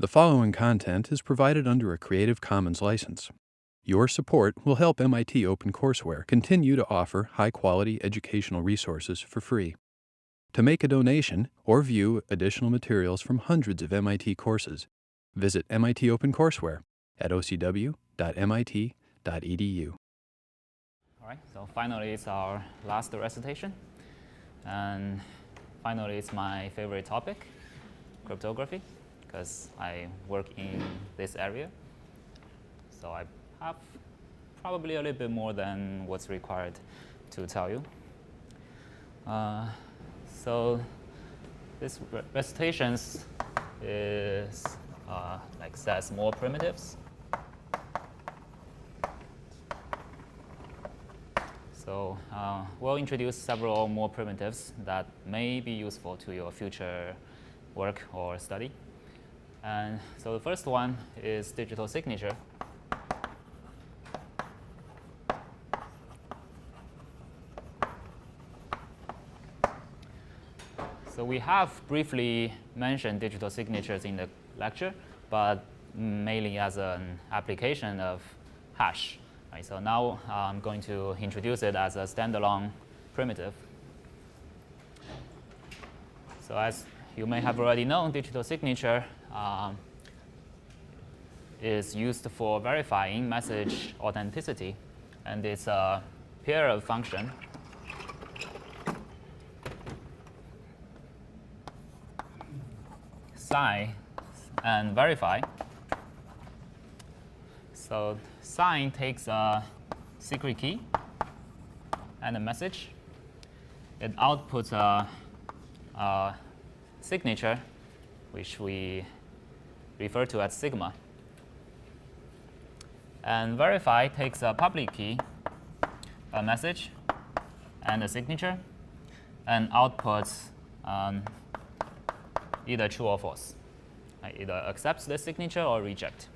The following content is provided under a Creative Commons license. Your support will help MIT OpenCourseware continue to offer high-quality educational resources for free. To make a donation or view additional materials from hundreds of MIT courses, visit MIT OpenCourseware at ocw.mit.edu. All right, so finally it's our last recitation. And finally it's my favorite topic, cryptography, because I work in this area. So I have probably a little bit more than what's required to tell you. So this recitation is says more primitives. So we'll introduce several more primitives that may be useful to your future work or study. And so the first one is digital signature. So we have briefly mentioned digital signatures in the lecture, but mainly as an application of hash. Right, so now I'm going to introduce it as a standalone primitive. So as you may have already known, digital signature is used for verifying message authenticity, and it's a pair of function sign and verify. So sign takes a secret key and a message. It outputs a signature, which we refer to as sigma. And verify takes a public key, a message, and a signature, and outputs either true or false. Either accepts the signature or reject.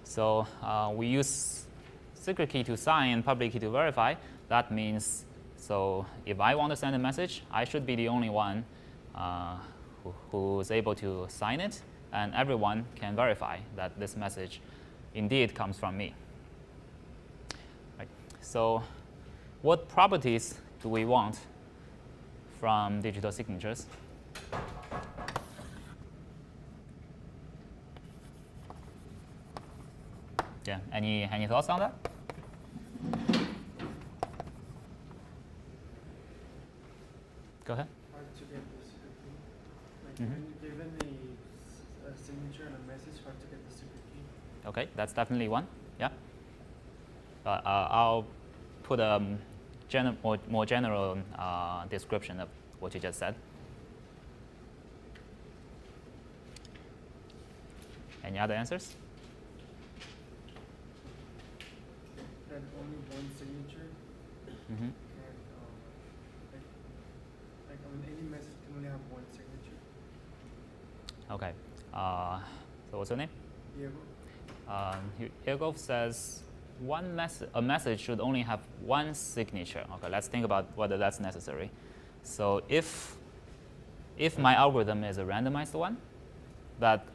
So we use secret key to sign and public key to verify. That means, so if I want to send a message, I should be the only one who's able to sign it, and everyone can verify that this message indeed comes from me. Right. So what properties do we want from digital signatures? Yeah, any thoughts on that? Go ahead. Hard to get the secret key. Like when you're given a signature and a message, hard to get the secret key. Okay, that's definitely one. Yeah. I'll put a more general description of what you just said. Any other answers? That only one signature. Mm-hmm. And like any message can only have one signature. Okay. So what's your name? Diego. Diego says a message should only have one signature. Okay, let's think about whether that's necessary. So if my algorithm is a randomized one, that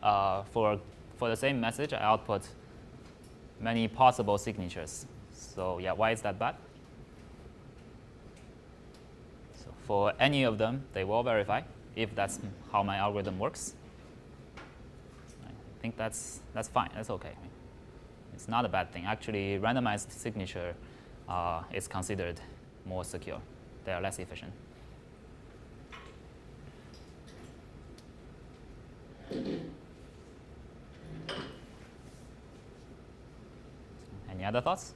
for the same message I output many possible signatures. So yeah, why is that bad? So for any of them, they will verify if that's how my algorithm works. I think that's fine. That's okay. It's not a bad thing. Actually, randomized signature is considered more secure. They are less efficient. Any other thoughts?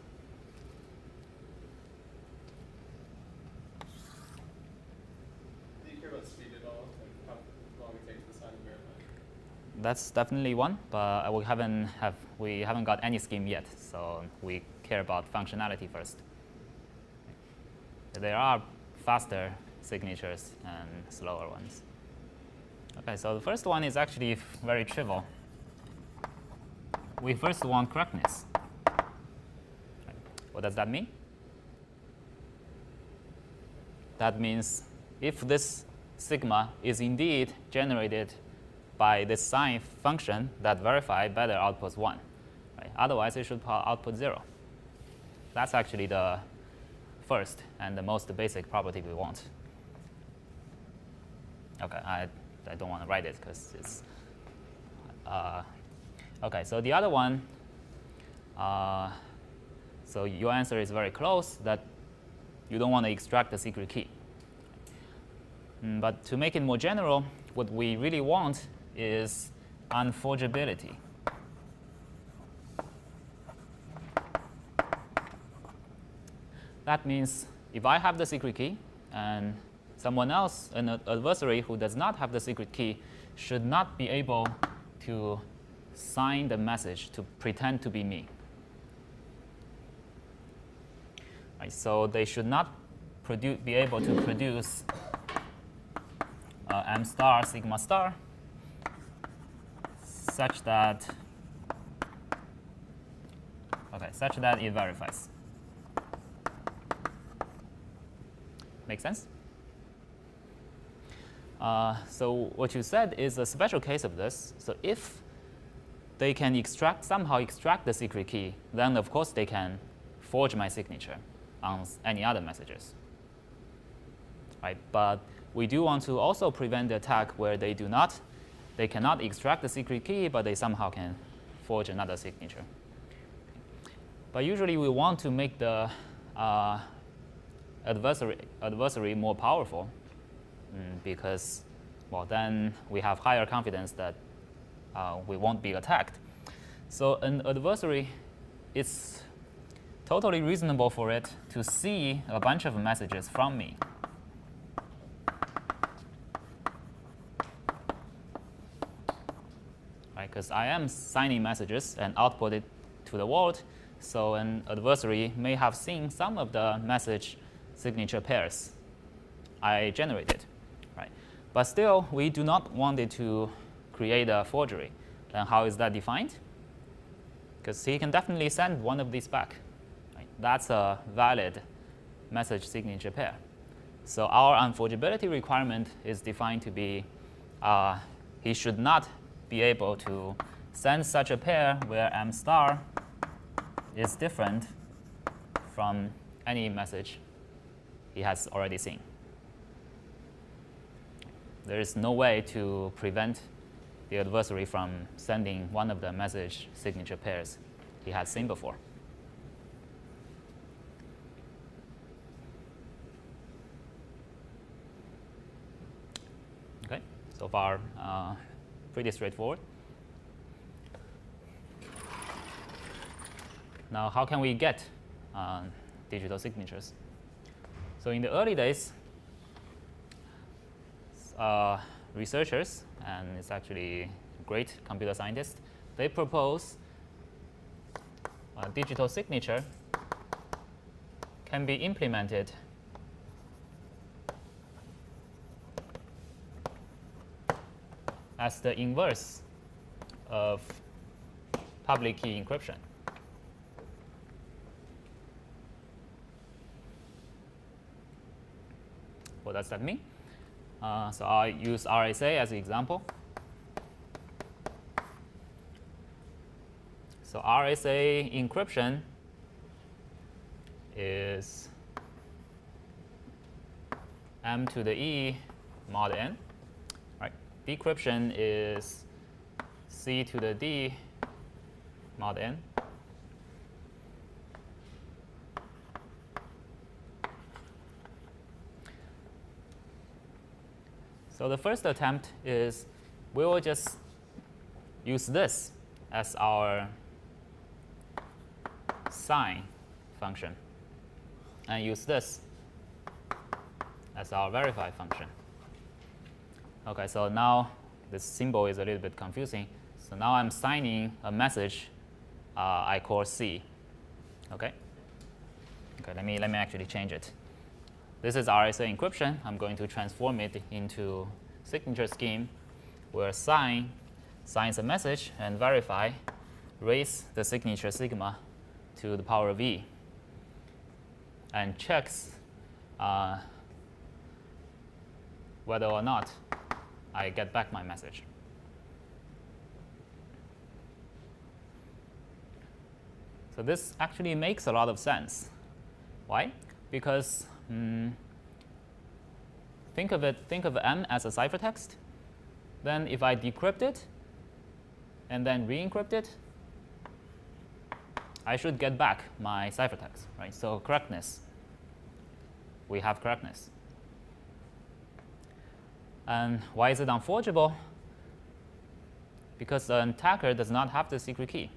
Do you care about speed at all? Like how long it takes to sign and verify? That's definitely one, but we haven't got any scheme yet, so we care about functionality first. There are faster signatures and slower ones. Okay, so the first one is actually very trivial. We first want correctness. What does that mean? That means if this sigma is indeed generated by this sign function that verify better outputs 1. Right? Otherwise, it should output 0. That's actually the first and the most basic property we want. OK, I don't want to write it because it's OK, so the other one, so your answer is very close that you don't want to extract the secret key. But to make it more general, what we really want is unforgeability. That means if I have the secret key and someone else, an adversary who does not have the secret key, should not be able to sign the message to pretend to be me. Right, so they should not be able to produce m star sigma star such that it verifies. Make sense? So what you said is a special case of this. So if they can somehow extract the secret key, then of course they can forge my signature on any other messages. Right? But we do want to also prevent the attack where they cannot extract the secret key, but they somehow can forge another signature. But usually we want to make the adversary more powerful because, well, then we have higher confidence that we won't be attacked. So an adversary, it's totally reasonable for it to see a bunch of messages from me. Because I am signing messages and output it to the world, so an adversary may have seen some of the message signature pairs I generated. Right? But still, we do not want it to create a forgery. Then how is that defined? Because he can definitely send one of these back. Right? That's a valid message signature pair. So our unforgeability requirement is defined to be he should not be able to send such a pair where m star is different from any message he has already seen. There is no way to prevent the adversary from sending one of the message signature pairs he has seen before. OK, so far pretty straightforward. Now, how can we get digital signatures? So in the early days, researchers, and it's actually great computer scientists, they propose a digital signature can be implemented as the inverse of public key encryption. What does that mean? So I'll use RSA as an example. So RSA encryption is m to the e mod n. Right? Decryption is c to the d mod n. So the first attempt is we will just use this as our sign function and use this as our verify function. OK, so now this symbol is a little bit confusing. So now I'm signing a message I call C. OK, let me actually change it. This is RSA encryption. I'm going to transform it into signature scheme where sign signs a message and verify raise the signature sigma to the power of e and checks whether or not I get back my message. So this actually makes a lot of sense. Why? Because think of M as a ciphertext. Then if I decrypt it and then re-encrypt it, I should get back my ciphertext, right? So correctness, we have correctness. And why is it unforgeable? Because the attacker does not have the secret key.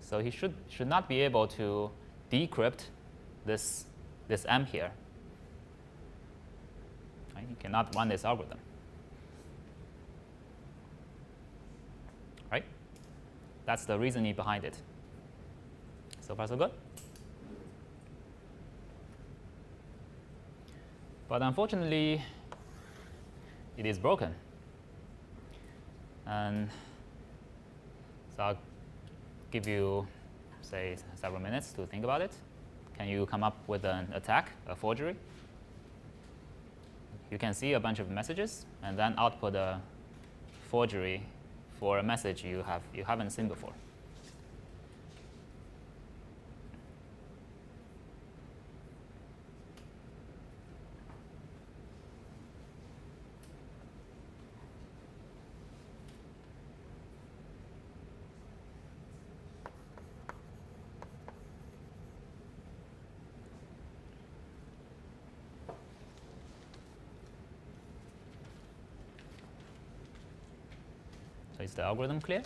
So he should not be able to decrypt this M here. Right? He cannot run this algorithm. Right? That's the reasoning behind it. So far, so good? But unfortunately, it is broken. And so I'll give you, say, several minutes to think about it. Can you come up with an attack, a forgery? You can see a bunch of messages and then output a forgery for a message you haven't seen before. So is the algorithm clear?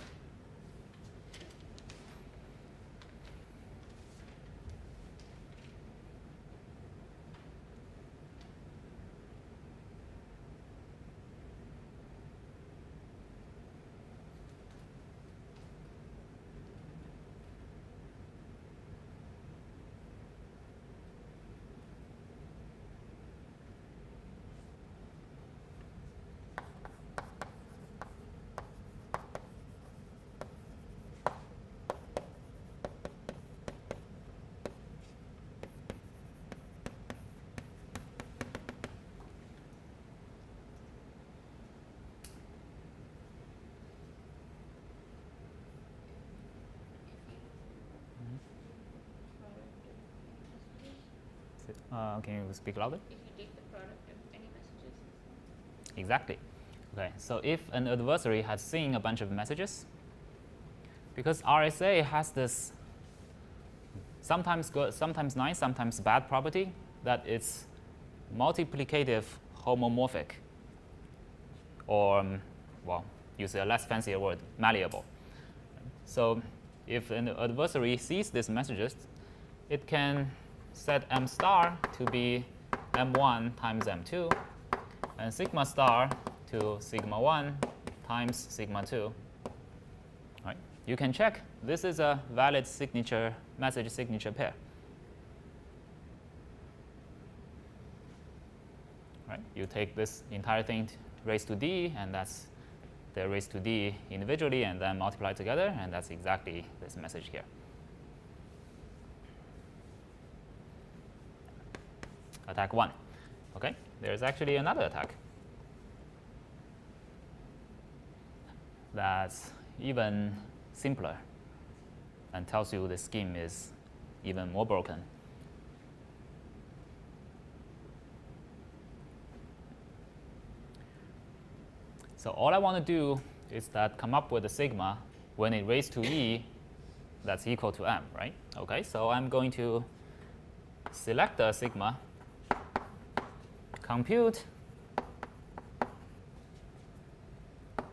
Can you speak louder? If you take the product of any messages. Exactly. Okay, so if an adversary has seen a bunch of messages, because RSA has this sometimes good, sometimes nice, sometimes bad property that it's multiplicative homomorphic, or, well, use a less fancier word, malleable. So if an adversary sees these messages, it can set M star to be M1 times M2, and sigma star to sigma 1 times sigma 2. Right? You can check. This is a valid signature message signature pair. Right? You take this entire thing raised to d, and that's the raised to d individually, and then multiply together, and that's exactly this message here. Attack 1. Okay, there's actually another attack that's even simpler and tells you the scheme is even more broken. So all I want to do is that come up with a sigma when it raised to e that's equal to m, right? Okay, so I'm going to select a sigma, compute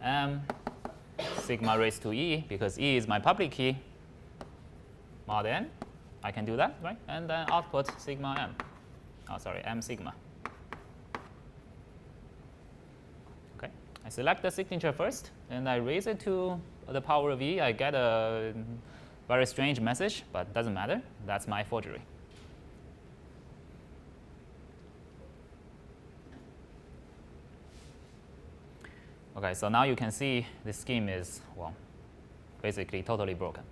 m sigma raised to e, because e is my public key, mod n. I can do that, right? And then output sigma m. Oh, sorry, m sigma. Okay, I select the signature first, and I raise it to the power of e. I get a very strange message, but doesn't matter. That's my forgery. Okay, so now you can see this scheme is, well, basically totally broken.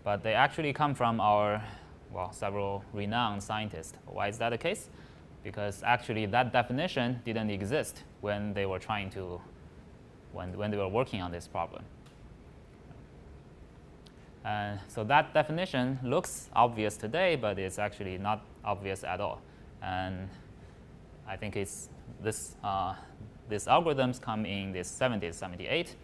But they actually come from our, well, several renowned scientists. Why is that the case? Because actually that definition didn't exist when they were trying to, when they were working on this problem. And so that definition looks obvious today, but it's actually not obvious at all. And I think it's this, these algorithms come in this 70s, 78.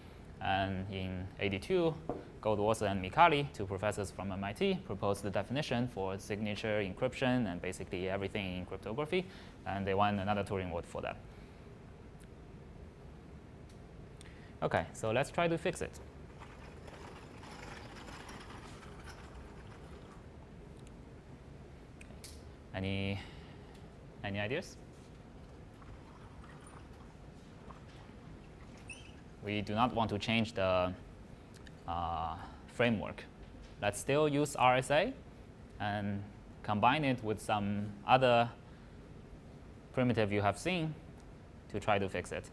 And in 82, Goldwasser and Micali, two professors from MIT, proposed the definition for signature encryption and basically everything in cryptography. And they won another Turing Award for that. OK, so let's try to fix it. Any ideas? We do not want to change the framework. Let's still use RSA and combine it with some other primitive you have seen to try to fix it.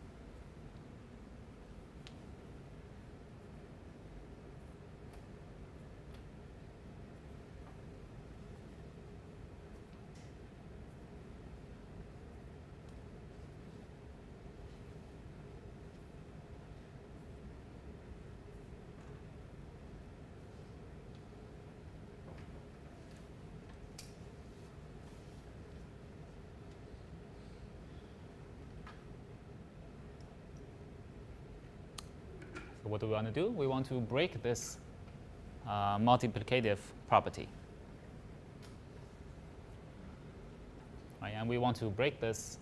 So what do we want to do? We want to break this multiplicative property. Right, and we want to break this,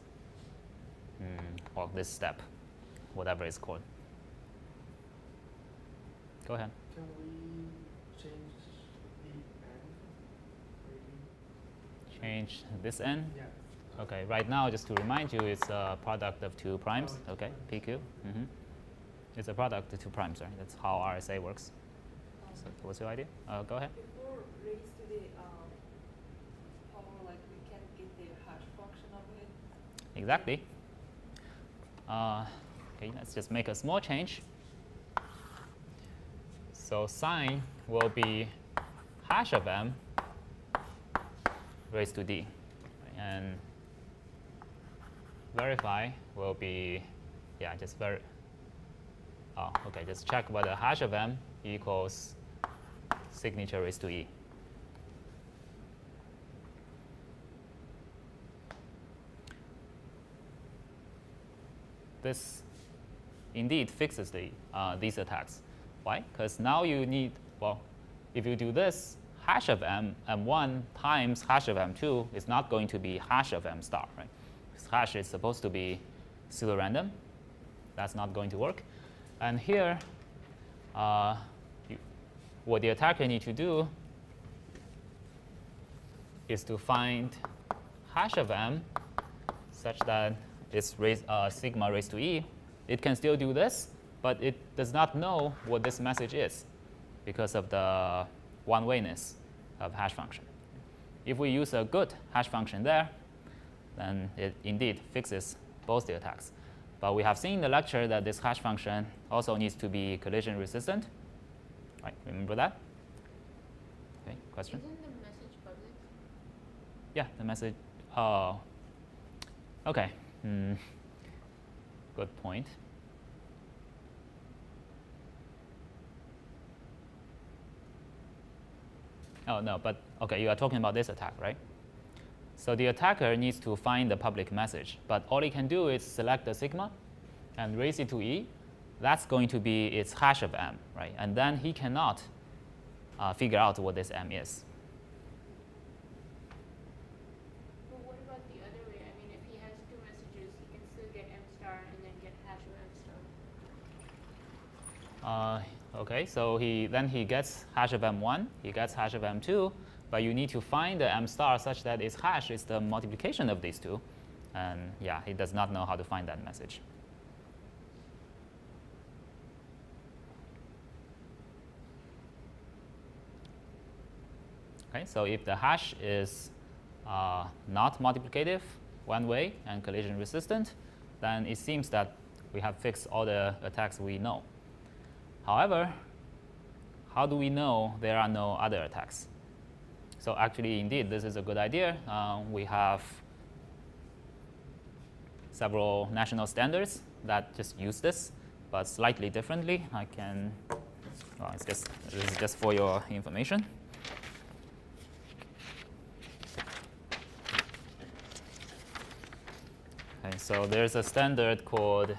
or this step, whatever it's called. Go ahead. Can we change the n? Change this n? Yeah. OK, right now, just to remind you, it's a product of two primes. OK, PQ. It's a product of two primes, right? That's how RSA works. So what's your idea? Go ahead. Before raised to the power, like we can get the hash function of it. Exactly. OK, let's just make a small change. So sign will be hash of m raised to d. And verify will be, yeah, just OK, just check whether hash of m equals signature raised to e. This indeed fixes these attacks. Why? Because now you need, well, if you do this, hash of m1 times hash of m2 is not going to be hash of m star, right? Because hash is supposed to be pseudo-random. That's not going to work. And here, what the attacker needs to do is to find hash of m such that it's sigma raised to e. It can still do this, but it does not know what this message is because of the one-wayness of hash function. If we use a good hash function there, then it indeed fixes both the attacks. But we have seen in the lecture that this hash function also needs to be collision resistant. Right, remember that? Okay, question? Isn't the message public? Yeah, the message. Oh, OK. Good point. Oh, no, but OK, you are talking about this attack, right? So the attacker needs to find the public message. But all he can do is select the sigma and raise it to e. That's going to be its hash of m, right? And then he cannot figure out what this m is. Well, what about the other way? I mean, if he has two messages, he can still get m star and then get hash of m star. OK, so then he gets hash of m1, he gets hash of m2, but you need to find the m star such that its hash is the multiplication of these two. And yeah, he does not know how to find that message. OK, so if the hash is not multiplicative, one way, and collision resistant, then it seems that we have fixed all the attacks we know. However, how do we know there are no other attacks? So actually, indeed, this is a good idea. We have several national standards that just use this, but slightly differently. I can Well, this is just for your information. Okay, so there's a standard called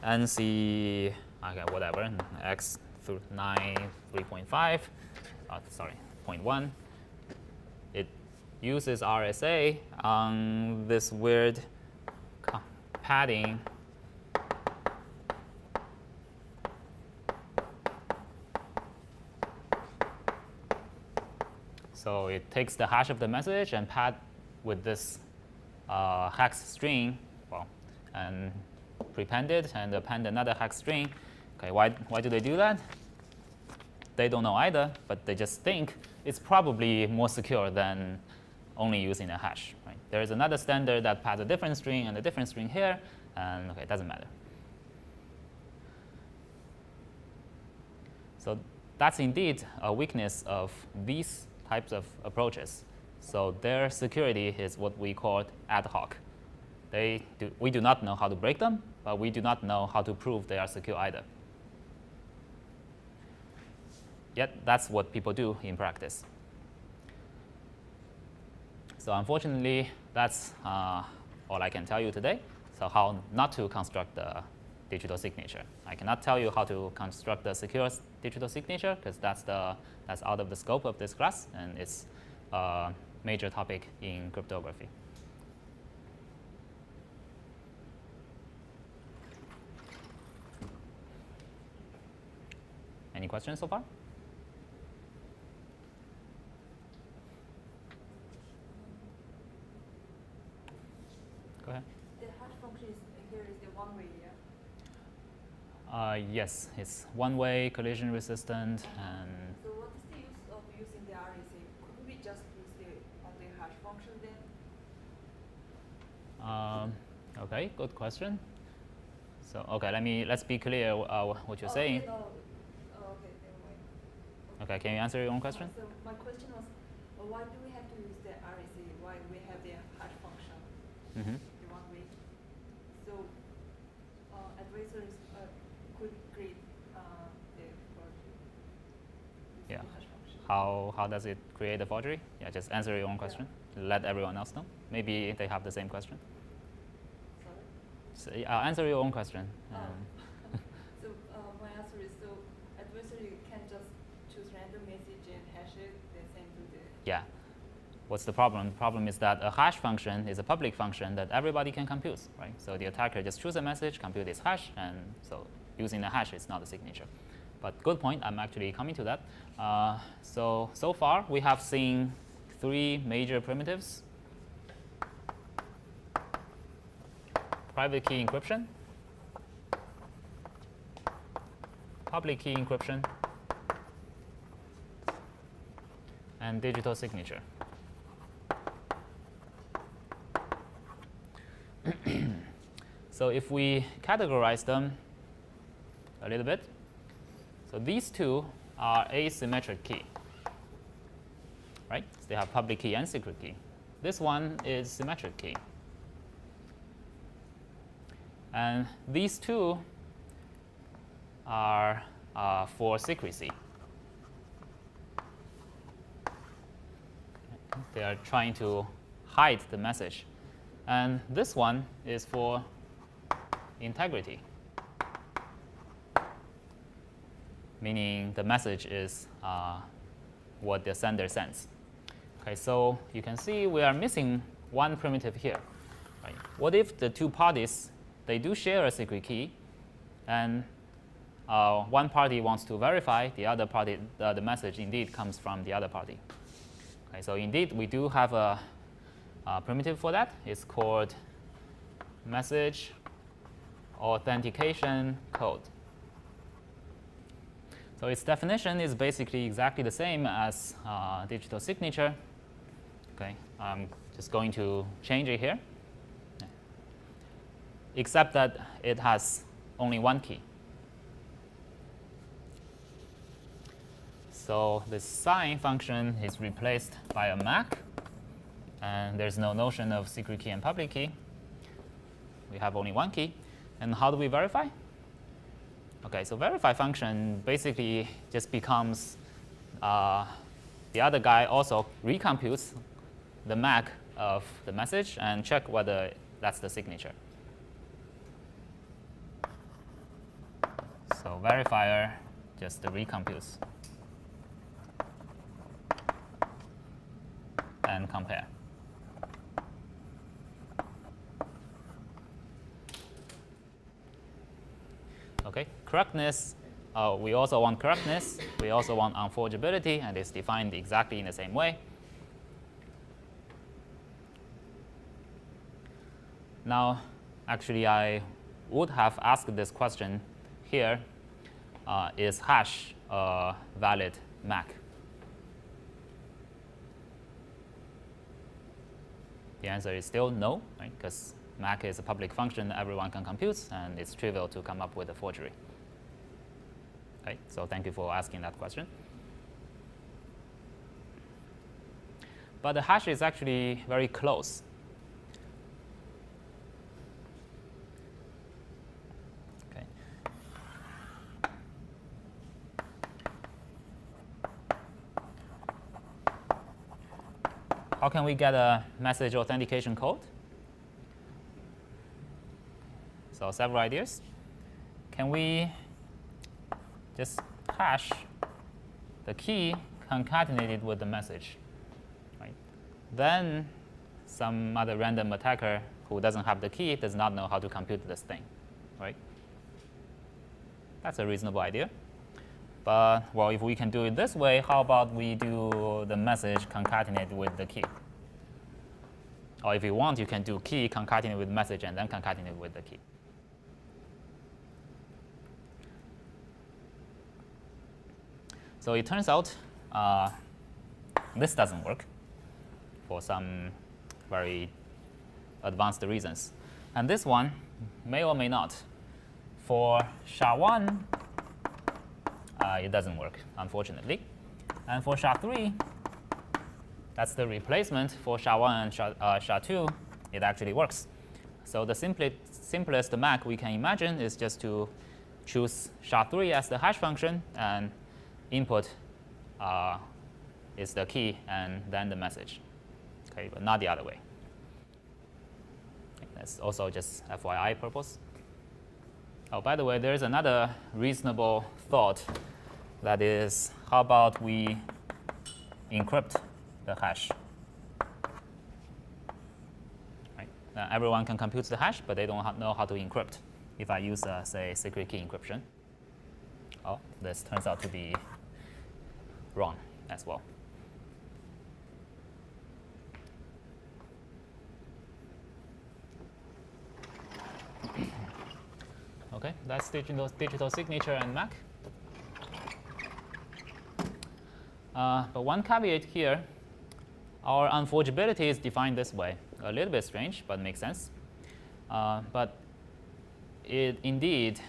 NC, okay, whatever, X through 9 3.5, sorry, 0.1. It uses RSA on this weird padding So it takes the hash of the message and pad with this hex string, well, and prepend it and append another hex string. Okay, why do they do that? They don't know either, but they just think it's probably more secure than only using a hash. Right? There is another standard that pads a different string and a different string here, and okay, it doesn't matter. So that's indeed a weakness of these types of approaches. So their security is what we call ad hoc. We do not know how to break them, but we do not know how to prove they are secure either. Yet that's what people do in practice. So unfortunately, that's all I can tell you today. So how not to construct the digital signature. I cannot tell you how to construct the secure digital signature because that's out of the scope of this class, and it's a major topic in cryptography. Any questions so far? Go ahead. The hash function here is the one way, yeah? Yes, it's one-way, collision resistant, and So what is the use of using the RSA? Couldn't we just use the only hash function then? Okay, good question. So okay, let's be clear what you're saying. Okay, no. Okay, never mind. Okay, can you answer your own question? So my question was, why do we have to use the RSA? Why we have the hash function? Mm-hmm. The one way. So adversaries could create the forgery. Yeah. The hash function. How does it create a forgery? Yeah, just answer your own question. Let everyone else know. Maybe they have the same question. Sorry? So, answer your own question. So my answer is, so adversary can just choose random message and hash it, then send to the... Yeah. What's the problem? The problem is that a hash function is a public function that everybody can compute, right? So the attacker just choose a message, compute its hash, and so using the hash is not a signature. But good point, I'm actually coming to that. So far, we have seen 3 major primitives. Private key encryption, public key encryption, and digital signature. So if we categorize them a little bit, so these 2 are asymmetric key, right? So they have public key and secret key. This one is symmetric key. And these 2 are for secrecy. They are trying to hide the message. And this one is for integrity, meaning the message is what the sender sends. Okay, so you can see we are missing one primitive here. Right? What if the 2 parties, they do share a secret key, and one party wants to verify the other party, the message indeed comes from the other party. Okay, so indeed, we do have a primitive for that. It's called message authentication code. So its definition is basically exactly the same as digital signature. Okay, I'm just going to change it here, except that it has only one key. So the sign function is replaced by a MAC, and there's no notion of secret key and public key. We have only one key. And how do we verify? Okay, so verify function basically just becomes the other guy also recomputes the MAC of the message and check whether that's the signature. So verifier just recomputes and compare. Okay, correctness. We also want correctness. We also want unforgeability, and it's defined exactly in the same way. Now, actually, I would have asked this question here. Is hash a valid MAC? The answer is still no, right? Because MAC is a public function that everyone can compute, and it's trivial to come up with a forgery. Okay, so thank you for asking that question. But the hash is actually very close. Okay. How can we get a message authentication code? So several ideas. Can we just hash the key concatenated with the message, right? Then some other random attacker who doesn't have the key does not know how to compute this thing, right? That's a reasonable idea. But, well, if we can do it this way, how about we do the message concatenated with the key? Or if you want, you can do key concatenated with message and then concatenate with the key. So it turns out this doesn't work for some very advanced reasons. And this one may or may not. For SHA-1, it doesn't work, unfortunately. And for SHA-3, that's the replacement for SHA-1 and SHA-2, it actually works. So the simplest MAC we can imagine is just to choose SHA-3 as the hash function, and input is the key and then the message. Okay, but not the other way. That's also just FYI purpose. Oh, by the way, there's another reasonable thought. That is, how about we encrypt the hash? Right. Everyone can compute the hash, but they don't know how to encrypt. If I use, say, secret key encryption, oh, this turns out to be wrong as well. Okay, that's digital signature and MAC. But one caveat here, our unforgeability is defined this way. A little bit strange, but makes sense. But it indeed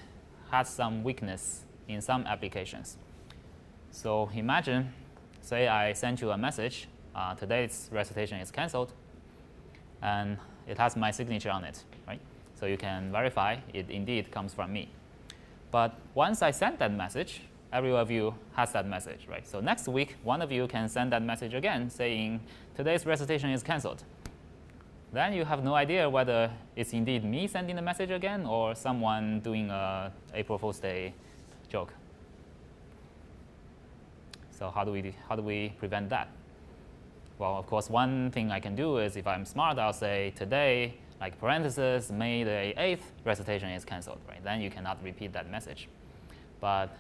has some weakness in some applications. So imagine, say I sent you a message, today's recitation is canceled, and it has my signature on it, right? So you can verify it indeed comes from me. But once I send that message, every one of you has that message, right? So next week, one of you can send that message again saying, today's recitation is canceled. Then you have no idea whether it's indeed me sending the message again or someone doing a April Fool's Day joke. So how do we prevent that? Well, of course, one thing I can do is if I'm smart, I'll say today, like parentheses, May the 8th, recitation is canceled, right? Then you cannot repeat that message. But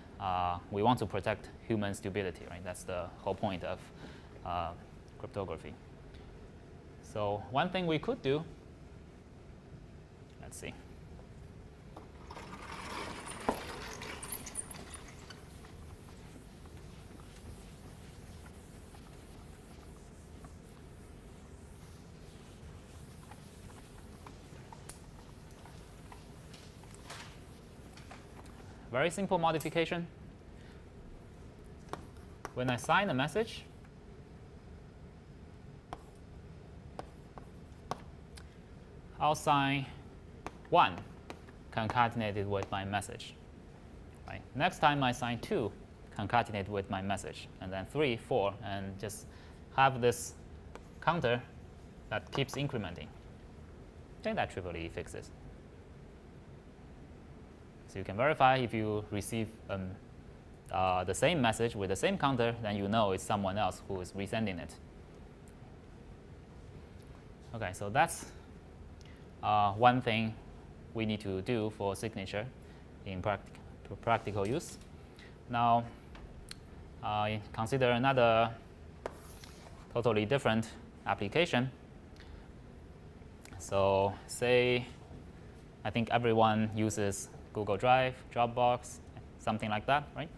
we want to protect human stupidity, right? That's the whole point of cryptography. So one thing we could do, let's see. Very simple modification. When I sign a message, I'll sign 1 concatenated with my message. Right? Next time I sign 2, concatenate with my message, and then 3, 4, and just have this counter that keeps incrementing. I think that trivially fixes. So you can verify if you receive the same message with the same counter, then you know it's someone else who is resending it. Okay, so that's one thing we need to do for signature in practical use. Now, consider another totally different application. So say, I think everyone uses Google Drive, Dropbox, something like that, right?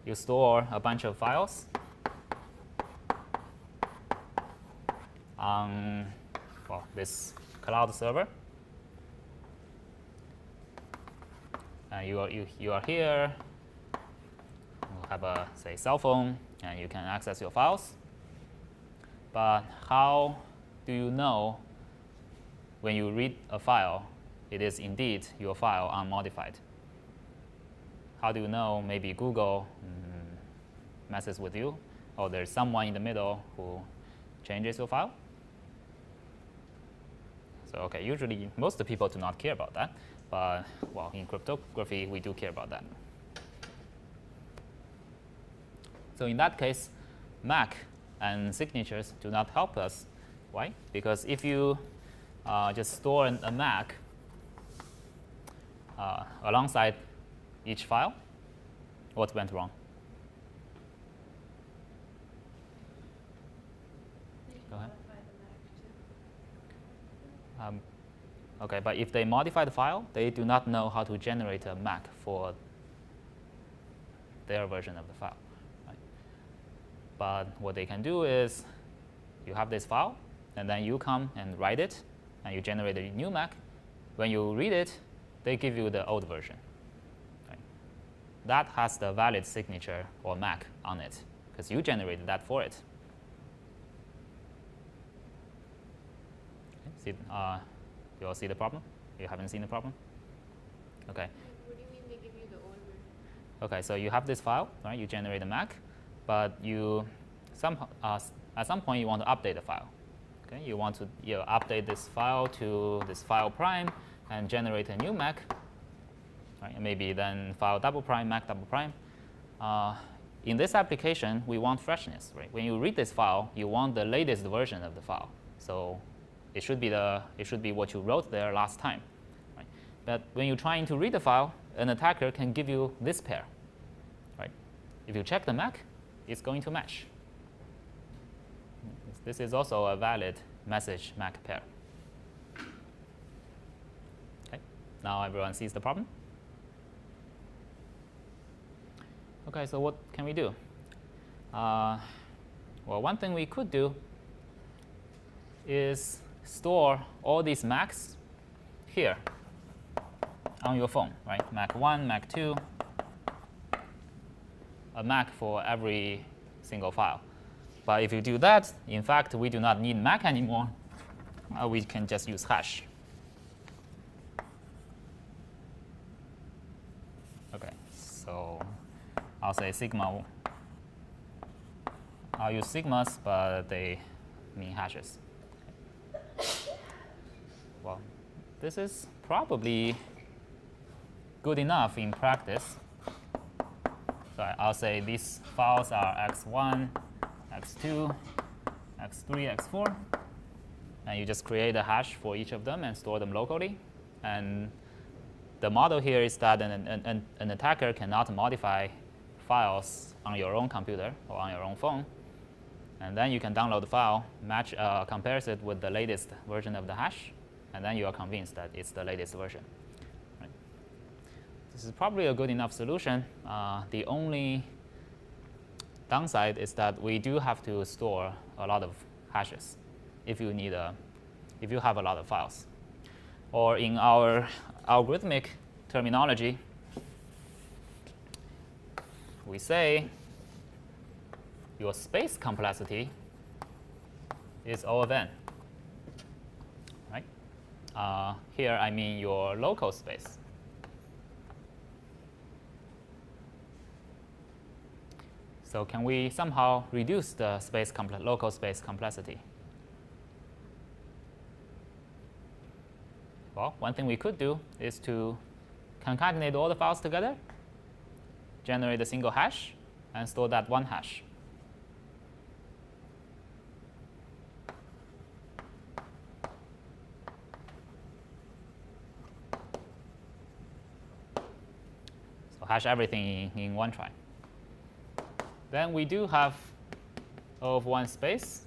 You store a bunch of files on this cloud server. You are here. You have a, say, cell phone, and you can access your files. But how do you know when you read a file, it is indeed your file unmodified? How do you know maybe Google messes with you, or there's someone in the middle who changes your file? So okay, usually most of the people do not care about that, but well, in cryptography we do care about that. So in that case, MAC and signatures do not help us. Why? Because if you just store a MAC alongside each file, what went wrong? Go ahead. Okay, but if they modify the file, they do not know how to generate a MAC for their version of the file. Right? But what they can do is, you have this file, and then you come and write it, and you generate a new MAC. When you read it, they give you the old version. Right? That has the valid signature or MAC on it, because you generated that for it. See, you all see the problem? You haven't seen the problem? Okay. What do you mean they give you the old version? Okay, so you have this file, right? You generate a MAC, but you at some point you want to update the file. Okay, you want to update this file to this file prime and generate a new MAC. Right? And maybe then file double prime, MAC double prime. In this application, we want freshness. Right? When you read this file, you want the latest version of the file. So it should be what you wrote there last time. Right? But when you're trying to read the file, an attacker can give you this pair. Right? If you check the MAC, it's going to match. This is also a valid message MAC pair. Okay. Now everyone sees the problem. Okay, so what can we do? Well, one thing we could do is store all these MACs here on your phone, right? MAC 1, MAC 2, a MAC for every single file. But if you do that, in fact, we do not need MAC anymore. We can just use hash. Okay, so I'll say sigma. I'll use sigmas, but they mean hashes. Well, this is probably good enough in practice. So I'll say these files are x1, x2, x3, x4. And you just create a hash for each of them and store them locally. And the model here is that an attacker cannot modify files on your own computer or on your own phone. And then you can download the file, compares it with the latest version of the hash, and then you are convinced that it's the latest version. Right? This is probably a good enough solution. The only downside is that we do have to store a lot of hashes if you have a lot of files. Or in our algorithmic terminology, we say your space complexity is O of n. Right? Here I mean your local space. So can we somehow reduce the local space complexity? Well, one thing we could do is to concatenate all the files together, generate a single hash, and store that one hash. So hash everything in one try. Then we do have O((1) space,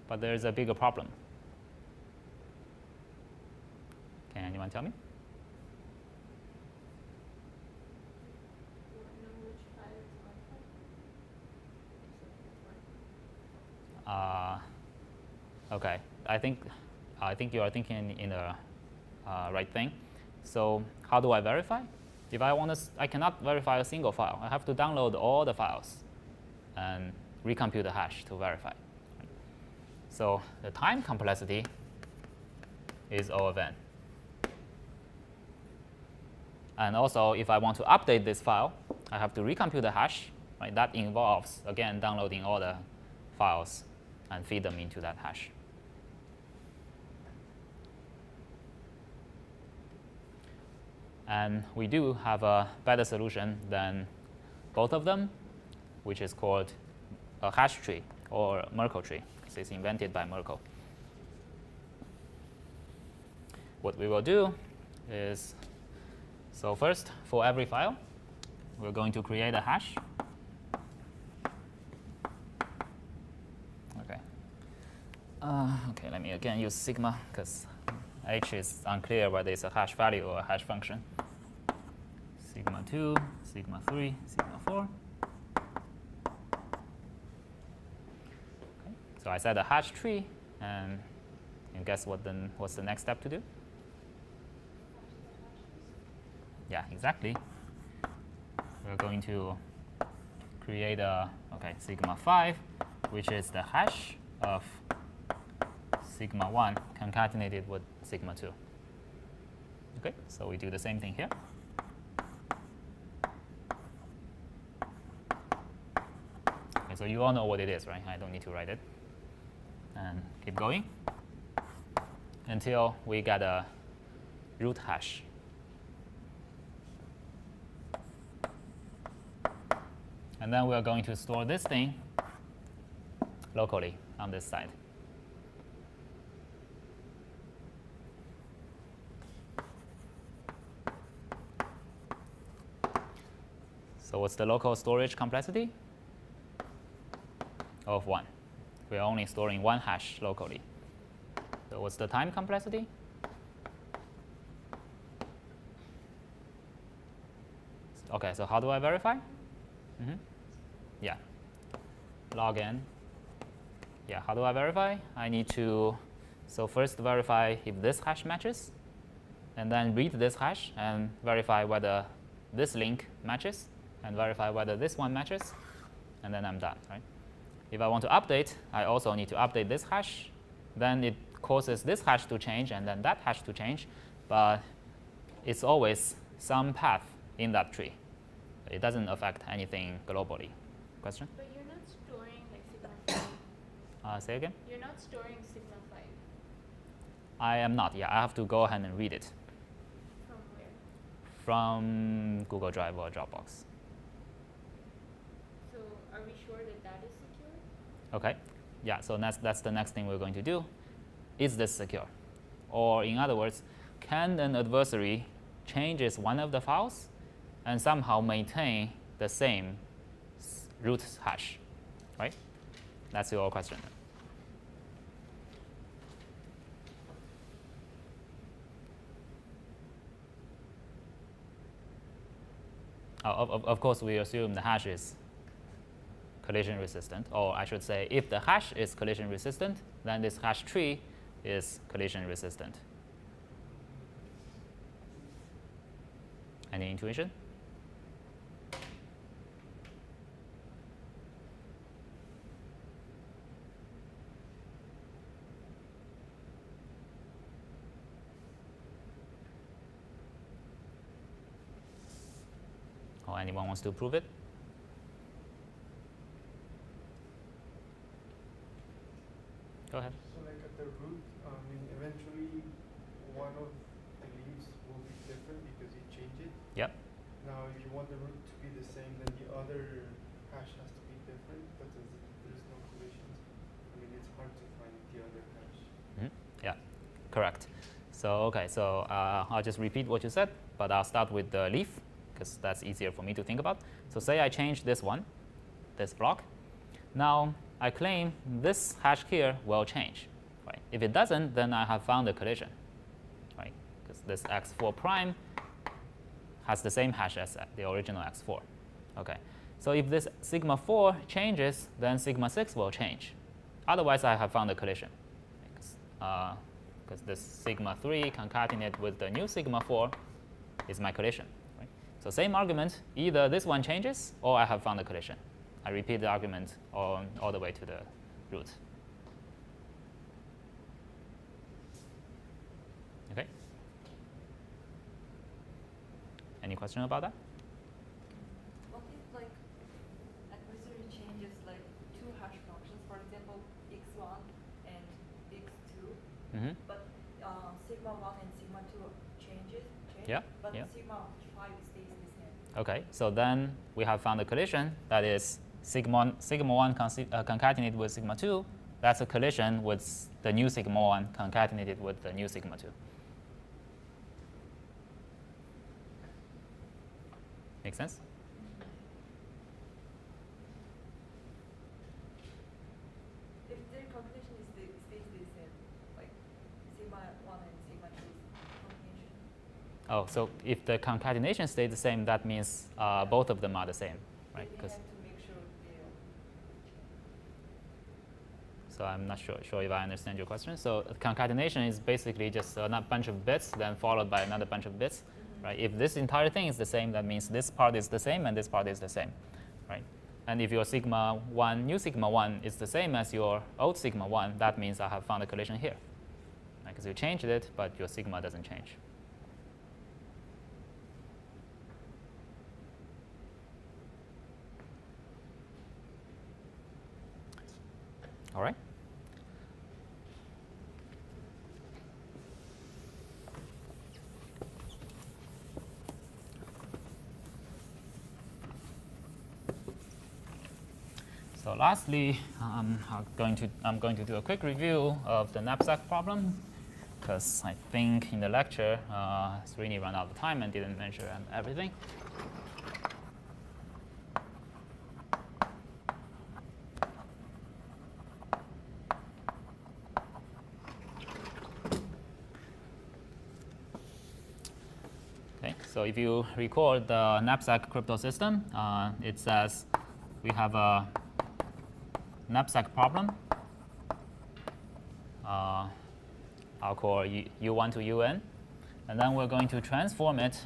but there's a bigger problem. Can anyone tell me? Okay, I think you are thinking in the right thing. So how do I verify? If I want to, I cannot verify a single file. I have to download all the files and recompute the hash to verify. So the time complexity is O of n. And also, if I want to update this file, I have to recompute the hash. Right? That involves, again, downloading all the files and feed them into that hash. And we do have a better solution than both of them, which is called a hash tree or Merkle tree. It's invented by Merkle. What we will do is, so first, for every file, we're going to create a hash. OK. OK, let me again use sigma, because h is unclear whether it's a hash value or a hash function. Sigma 2, sigma 3, sigma 4. Okay. So I set a hash tree, and guess what's the next step to do? Yeah, exactly. We're going to create a sigma 5, which is the hash of sigma 1 concatenated with sigma 2. Okay, so we do the same thing here. Okay, so you all know what it is, right? I don't need to write it. And keep going until we get a root hash. And then we're going to store this thing locally on this side. So what's the local storage complexity? Of 1. We're only storing one hash locally. So what's the time complexity? OK, so how do I verify? Yeah, log n. Yeah, how do I verify? I need to, so first verify if this hash matches, and then read this hash and verify whether this link matches, and verify whether this one matches, and then I'm done, right? If I want to update, I also need to update this hash. Then it causes this hash to change and then that hash to change, but it's always some path in that tree. It doesn't affect anything globally. Question? But you're not storing like sigma 5. Say again? You're not storing sigma 5. I am not. Yeah, I have to go ahead and read it. From where? From Google Drive or Dropbox. So are we sure that that is secure? OK. Yeah, so that's the next thing we're going to do. Is this secure? Or in other words, can an adversary changes one of the files and somehow maintain the same root hash, right? That's your question. Of course, we assume the hash is collision resistant, or I should say, if the hash is collision resistant, then this hash tree is collision resistant. Any intuition? Or anyone wants to prove it? Go ahead. So like at the root, I mean, eventually one of the leaves will be different because you change it. Yep. Now, if you want the root to be the same, then the other hash has to be different, but since there's no collisions, I mean, it's hard to find the other hash. Yeah, correct. So okay, so I'll just repeat what you said, but I'll start with the leaf because that's easier for me to think about. So say I change this one, this block. Now I claim this hash here will change. Right? If it doesn't, then I have found a collision. Right? Because this x4 prime has the same hash as the original x4. Okay. So if this sigma 4 changes, then sigma 6 will change. Otherwise, I have found a collision. Because this sigma 3 concatenate with the new sigma 4 is my collision. Right? So same argument, either this one changes or I have found a collision. I repeat the argument all the way to the root. Okay. Any question about that? What if like adversary changes like two hash functions, for example, x1 and x2, but sigma 1 and sigma 2 change, Yeah, but yeah. sigma 5 stays the same. Okay, so then we have found a collision that is sigma 1 concatenated with sigma 2. That's a collision with the new sigma 1 concatenated with the new sigma 2. Make sense? If their combination stays the same, like sigma 1 and sigma 2 combination. Oh, so if the concatenation stays the same, that means both of them are the same, right? They have to make sure they are. So I'm not sure if I understand your question. So concatenation is basically just a bunch of bits, then followed by another bunch of bits, right? If this entire thing is the same, that means this part is the same and this part is the same, right? And if your sigma 1, new sigma 1 is the same as your old sigma 1, that means I have found a collision here. Because you changed it, but your sigma doesn't change. All right? So lastly, I'm going to do a quick review of the knapsack problem, because I think in the lecture, Srini ran out of time and didn't mention everything. Okay, so if you recall the knapsack crypto system, it says we have a knapsack problem. I'll call U1 to UN. And then we're going to transform it.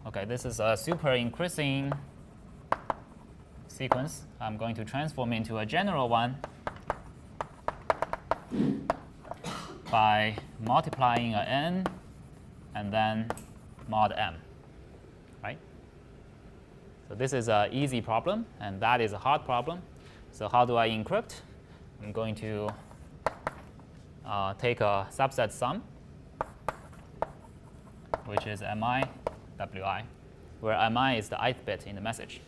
OK, this is a super increasing sequence. I'm going to transform it into a general one by multiplying a n and then mod m. Right? So this is an easy problem, and that is a hard problem. So how do I encrypt? I'm going to take a subset sum, which is mi wi, where mi is the ith bit in the message.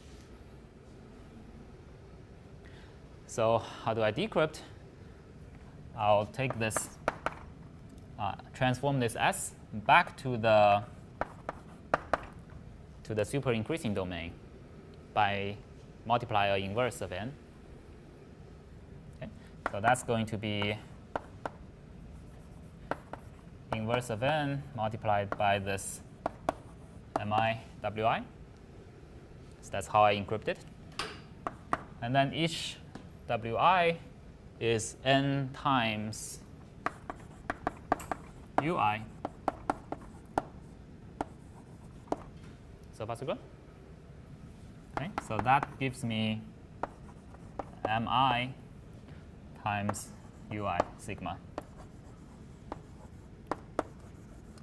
So how do I decrypt? I'll take this, transform this s back to the super increasing domain by multiply an inverse of n. Okay. So that's going to be inverse of n multiplied by this mi wi. So that's how I encrypt it. And then each wi is n times ui. So far so good? Okay, so that gives me mi times ui sigma.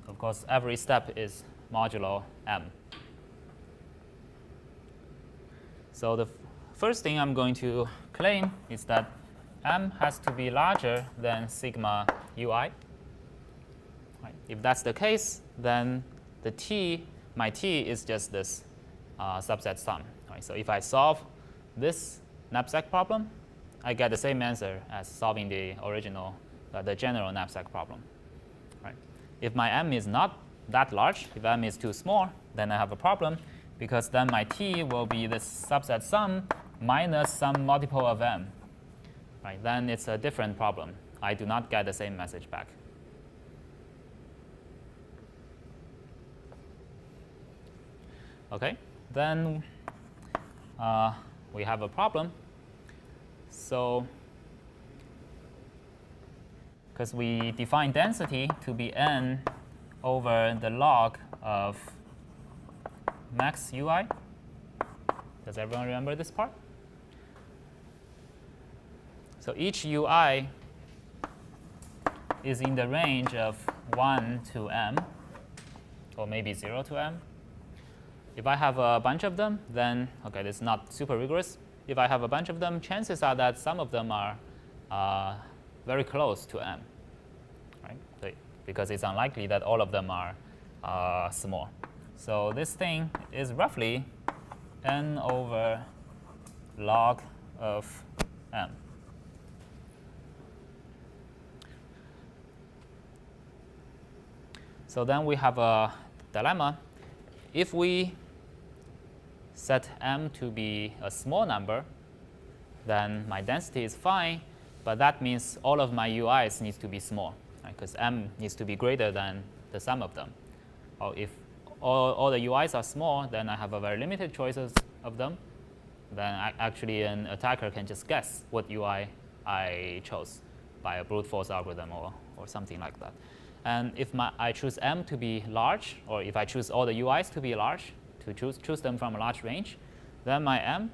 Of course, every step is modulo m. So the first thing I'm going to claim is that m has to be larger than sigma ui. Right. If that's the case, then my t is just this subset sum. Right. So if I solve this knapsack problem, I get the same answer as solving the original, the general knapsack problem. Right. If my m is not that large, if m is too small, then I have a problem, because then my t will be this subset sum minus some multiple of m. Right. Then it's a different problem. I do not get the same message back. Okay, then we have a problem. So, because we define density to be n over the log of max ui. Does everyone remember this part? So each ui is in the range of 1 to m, or maybe 0 to m. If I have a bunch of them, then, OK, this is not super rigorous. If I have a bunch of them, chances are that some of them are very close to m, right? So, because it's unlikely that all of them are small. So this thing is roughly n over log of m. So then we have a dilemma. If we set m to be a small number, then my density is fine, but that means all of my ui's needs to be small, because m needs to be greater than the sum of them. Or if all the ui's are small, then I have a very limited choices of them. Then actually an attacker can just guess what ui I chose by a brute force algorithm or something like that. And if I choose m to be large, or if I choose all the ui's to be large, to choose them from a large range, then my m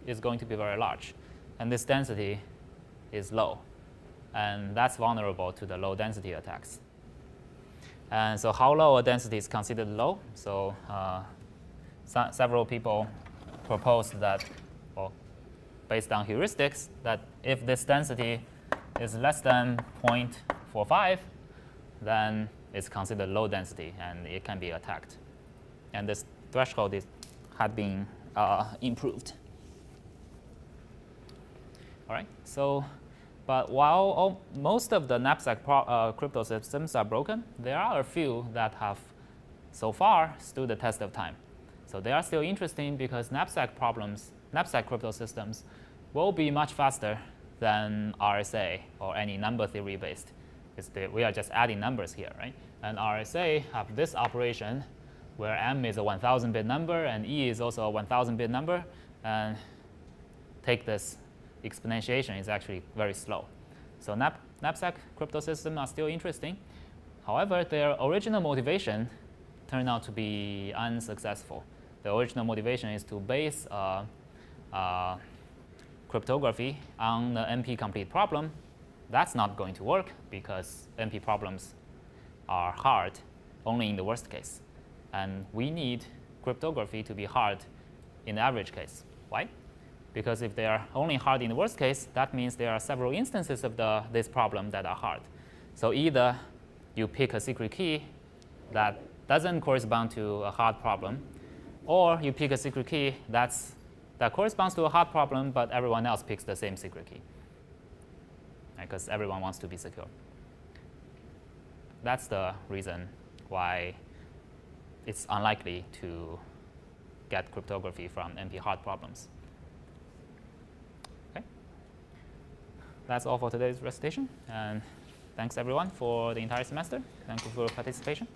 is going to be very large. And this density is low. And that's vulnerable to the low density attacks. And so how low a density is considered low? So several people proposed that, well, based on heuristics, that if this density is less than 0.45, then it's considered low density and it can be attacked. And this threshold had been improved. All right. So, but while most of the knapsack crypto systems are broken, there are a few that have so far stood the test of time. So they are still interesting because knapsack crypto systems will be much faster than RSA or any number theory based. We are just adding numbers here, right? And RSA have this operation where m is a 1,000-bit number and e is also a 1,000-bit number. And take this exponentiation is actually very slow. So knapsack crypto systems are still interesting. However, their original motivation turned out to be unsuccessful. The original motivation is to base cryptography on the NP-complete problem. That's not going to work because NP problems are hard only in the worst case. And we need cryptography to be hard in the average case. Why? Because if they are only hard in the worst case, that means there are several instances of this problem that are hard. So either you pick a secret key that doesn't correspond to a hard problem, or you pick a secret key that corresponds to a hard problem, but everyone else picks the same secret key, because everyone wants to be secure. That's the reason why it's unlikely to get cryptography from NP hard problems. Okay. That's all for today's recitation. And thanks, everyone, for the entire semester. Thank you for your participation.